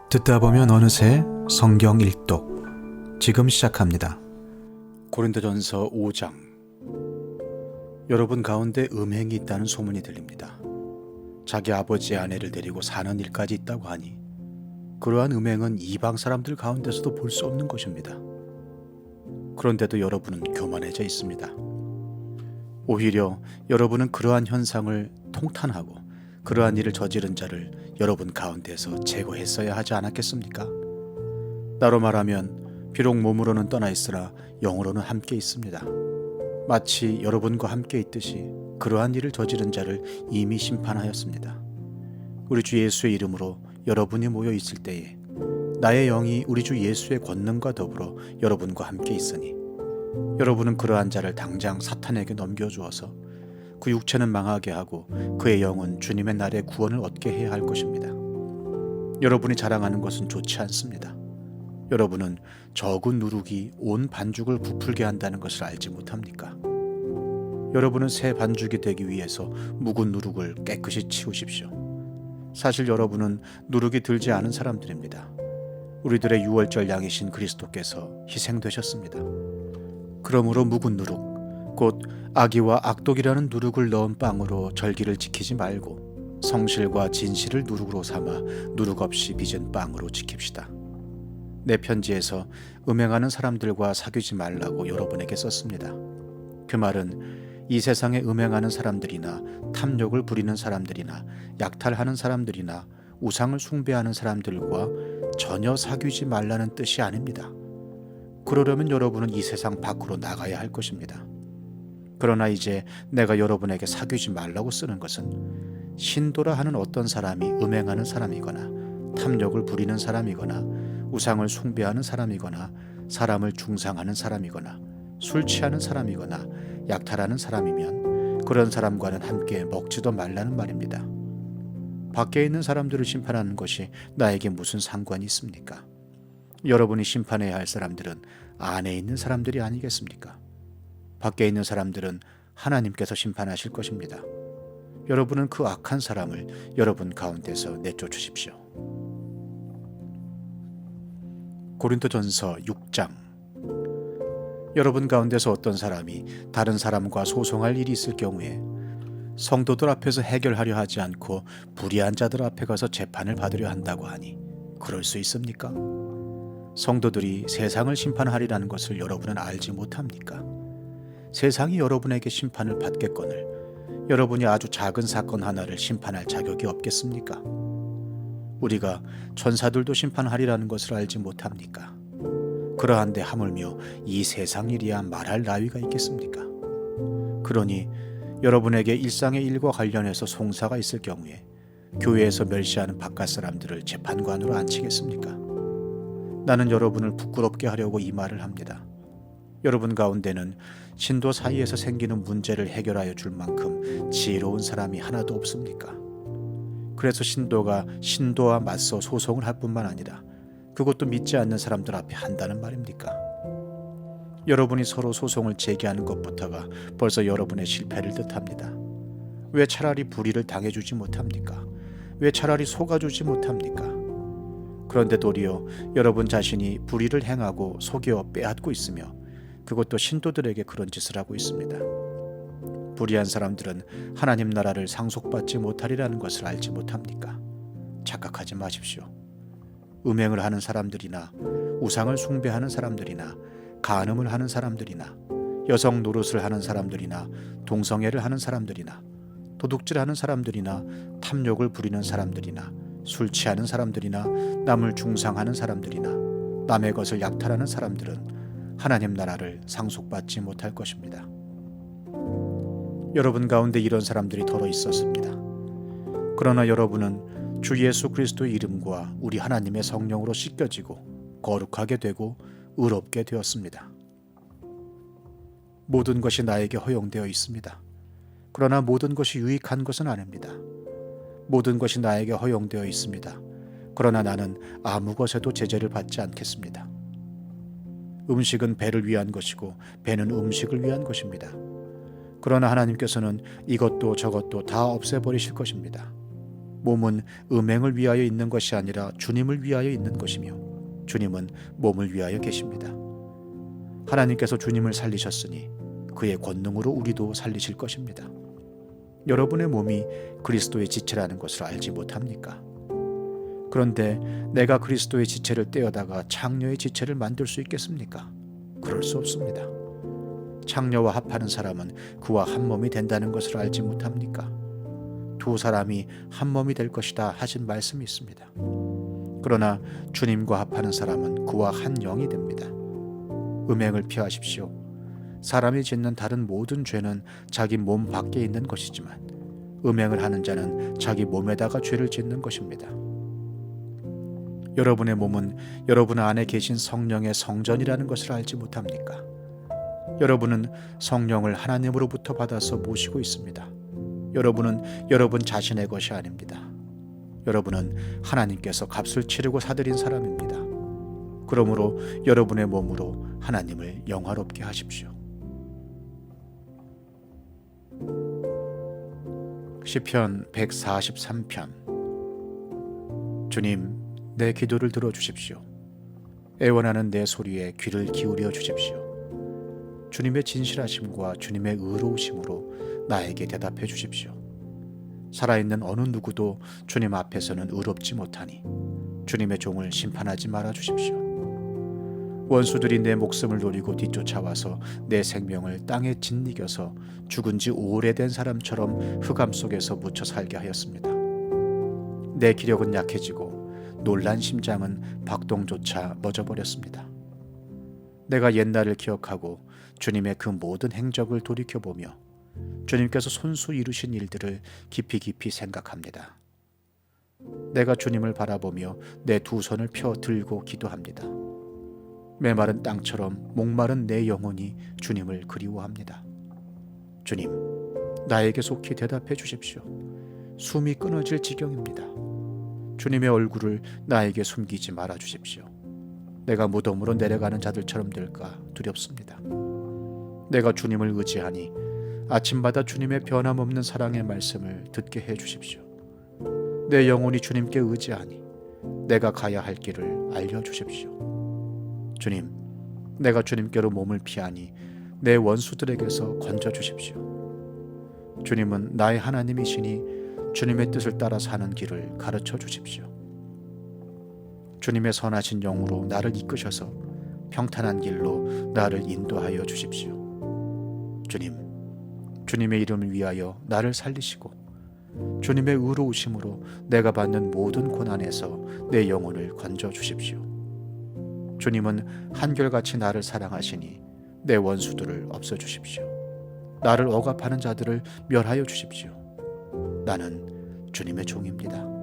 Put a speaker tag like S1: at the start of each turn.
S1: 듣다 보면 어느새 성경 일독 지금 시작합니다. 고린도전서 5장. 여러분 가운데 음행이 있다는 소문이 들립니다. 자기 아버지의 아내를 데리고 사는 일까지 있다고 하니 그러한 음행은 이방 사람들 가운데서도 볼 수 없는 것입니다. 그런데도 여러분은 교만해져 있습니다. 오히려 여러분은 그러한 현상을 통탄하고 그러한 일을 저지른 자를 여러분 가운데서 제거했어야 하지 않았겠습니까? 따로 말하면 비록 몸으로는 떠나 있으나 영으로는 함께 있습니다. 마치 여러분과 함께 있듯이 그러한 일을 저지른 자를 이미 심판하였습니다. 우리 주 예수의 이름으로 여러분이 모여 있을 때에 나의 영이 우리 주 예수의 권능과 더불어 여러분과 함께 있으니 여러분은 그러한 자를 당장 사탄에게 넘겨주어서 그 육체는 망하게 하고 그의 영은 주님의 날에 구원을 얻게 해야 할 것입니다. 여러분이 자랑하는 것은 좋지 않습니다. 여러분은 적은 누룩이 온 반죽을 부풀게 한다는 것을 알지 못합니까? 여러분은 새 반죽이 되기 위해서 묵은 누룩을 깨끗이 치우십시오. 사실 여러분은 누룩이 들지 않은 사람들입니다. 우리들의 유월절 양이신 그리스도께서 희생되셨습니다. 그러므로 묵은 누룩, 곧 악의와 악독이라는 누룩을 넣은 빵으로 절기를 지키지 말고 성실과 진실을 누룩으로 삼아 누룩 없이 빚은 빵으로 지킵시다. 내 편지에서 음행하는 사람들과 사귀지 말라고 여러분에게 썼습니다. 그 말은 이 세상에 음행하는 사람들이나 탐욕을 부리는 사람들이나 약탈하는 사람들이나 우상을 숭배하는 사람들과 전혀 사귀지 말라는 뜻이 아닙니다. 그러려면 여러분은 이 세상 밖으로 나가야 할 것입니다. 그러나 이제 내가 여러분에게 사귀지 말라고 쓰는 것은 신도라 하는 어떤 사람이 음행하는 사람이거나 탐욕을 부리는 사람이거나 우상을 숭배하는 사람이거나 사람을 중상하는 사람이거나 술 취하는 사람이거나 약탈하는 사람이면 그런 사람과는 함께 먹지도 말라는 말입니다. 밖에 있는 사람들을 심판하는 것이 나에게 무슨 상관이 있습니까? 여러분이 심판해야 할 사람들은 안에 있는 사람들이 아니겠습니까? 밖에 있는 사람들은 하나님께서 심판하실 것입니다. 여러분은 그 악한 사람을 여러분 가운데서 내쫓으십시오. 고린도전서 6장. 여러분 가운데서 어떤 사람이 다른 사람과 소송할 일이 있을 경우에 성도들 앞에서 해결하려 하지 않고 불의한 자들 앞에 가서 재판을 받으려 한다고 하니 그럴 수 있습니까? 성도들이 세상을 심판하리라는 것을 여러분은 알지 못합니까? 세상이 여러분에게 심판을 받겠거늘 여러분이 아주 작은 사건 하나를 심판할 자격이 없겠습니까? 우리가 천사들도 심판하리라는 것을 알지 못합니까? 그러한데 하물며 이 세상 일이야 말할 나위가 있겠습니까? 그러니 여러분에게 일상의 일과 관련해서 송사가 있을 경우에 교회에서 멸시하는 바깥 사람들을 재판관으로 앉히겠습니까? 나는 여러분을 부끄럽게 하려고 이 말을 합니다. 여러분 가운데는 신도 사이에서 생기는 문제를 해결하여 줄 만큼 지혜로운 사람이 하나도 없습니까? 그래서 신도가 신도와 맞서 소송을 할 뿐만 아니라 그것도 믿지 않는 사람들 앞에 한다는 말입니까? 여러분이 서로 소송을 제기하는 것부터가 벌써 여러분의 실패를 뜻합니다. 왜 차라리 불의를 당해주지 못합니까? 왜 차라리 속아주지 못합니까? 그런데 도리어 여러분 자신이 불의를 행하고 속여 빼앗고 있으며 그것도 신도들에게 그런 짓을 하고 있습니다. 불의한 사람들은 하나님 나라를 상속받지 못하리라는 것을 알지 못합니까? 착각하지 마십시오. 음행을 하는 사람들이나 우상을 숭배하는 사람들이나 간음을 하는 사람들이나 여성 노릇을 하는 사람들이나 동성애를 하는 사람들이나 도둑질하는 사람들이나 탐욕을 부리는 사람들이나 술 취하는 사람들이나 남을 중상하는 사람들이나 남의 것을 약탈하는 사람들은 하나님 나라를 상속받지 못할 것입니다. 여러분 가운데 이런 사람들이 더러 있었습니다. 그러나 여러분은 주 예수 그리스도의 이름과 우리 하나님의 성령으로 씻겨지고 거룩하게 되고 의롭게 되었습니다. 모든 것이 나에게 허용되어 있습니다. 그러나 모든 것이 유익한 것은 아닙니다. 모든 것이 나에게 허용되어 있습니다. 그러나 나는 아무 것에도 제재를 받지 않겠습니다. 음식은 배를 위한 것이고 배는 음식을 위한 것입니다. 그러나 하나님께서는 이것도 저것도 다 없애버리실 것입니다. 몸은 음행을 위하여 있는 것이 아니라 주님을 위하여 있는 것이며 주님은 몸을 위하여 계십니다. 하나님께서 주님을 살리셨으니 그의 권능으로 우리도 살리실 것입니다. 여러분의 몸이 그리스도의 지체라는 것을 알지 못합니까? 그런데 내가 그리스도의 지체를 떼어다가 창녀의 지체를 만들 수 있겠습니까? 그럴 수 없습니다. 창녀와 합하는 사람은 그와 한 몸이 된다는 것을 알지 못합니까? 두 사람이 한 몸이 될 것이다 하신 말씀이 있습니다. 그러나 주님과 합하는 사람은 그와 한 영이 됩니다. 음행을 피하십시오. 사람이 짓는 다른 모든 죄는 자기 몸 밖에 있는 것이지만 음행을 하는 자는 자기 몸에다가 죄를 짓는 것입니다. 여러분의 몸은 여러분 안에 계신 성령의 성전이라는 것을 알지 못합니까? 여러분은 성령을 하나님으로부터 받아서 모시고 있습니다. 여러분은 여러분 자신의 것이 아닙니다. 여러분은 하나님께서 값을 치르고 사들인 사람입니다. 그러므로 여러분의 몸으로 하나님을 영화롭게 하십시오. 시편 143편. 주님, 내 기도를 들어주십시오. 애원하는 내 소리에 귀를 기울여 주십시오. 주님의 진실하심과 주님의 의로우심으로 나에게 대답해 주십시오. 살아있는 어느 누구도 주님 앞에서는 의롭지 못하니 주님의 종을 심판하지 말아 주십시오. 원수들이 내 목숨을 노리고 뒤쫓아와서 내 생명을 땅에 짓이겨서 죽은 지 오래된 사람처럼 흑암 속에서 묻혀 살게 하였습니다. 내 기력은 약해지고 놀란 심장은 박동조차 멎어버렸습니다. 내가 옛날을 기억하고 주님의 그 모든 행적을 돌이켜보며 주님께서 손수 이루신 일들을 깊이 깊이 생각합니다. 내가 주님을 바라보며 내 두 손을 펴 들고 기도합니다. 메마른 땅처럼 목마른 내 영혼이 주님을 그리워합니다. 주님, 나에게 속히 대답해 주십시오. 숨이 끊어질 지경입니다. 주님의 얼굴을 나에게 숨기지 말아 주십시오. 내가 무덤으로 내려가는 자들처럼 될까 두렵습니다. 내가 주님을 의지하니 아침마다 주님의 변함없는 사랑의 말씀을 듣게 해 주십시오. 내 영혼이 주님께 의지하니 내가 가야 할 길을 알려주십시오. 주님, 내가 주님께로 몸을 피하니 내 원수들에게서 건져주십시오. 주님은 나의 하나님이시니 주님의 뜻을 따라 사는 길을 가르쳐 주십시오. 주님의 선하신 영으로 나를 이끄셔서 평탄한 길로 나를 인도하여 주십시오. 주님, 주님의 이름을 위하여 나를 살리시고 주님의 의로우심으로 내가 받는 모든 고난에서 내 영혼을 건져 주십시오. 주님은 한결같이 나를 사랑하시니 내 원수들을 없애 주십시오. 나를 억압하는 자들을 멸하여 주십시오. 나는 주님의 종입니다.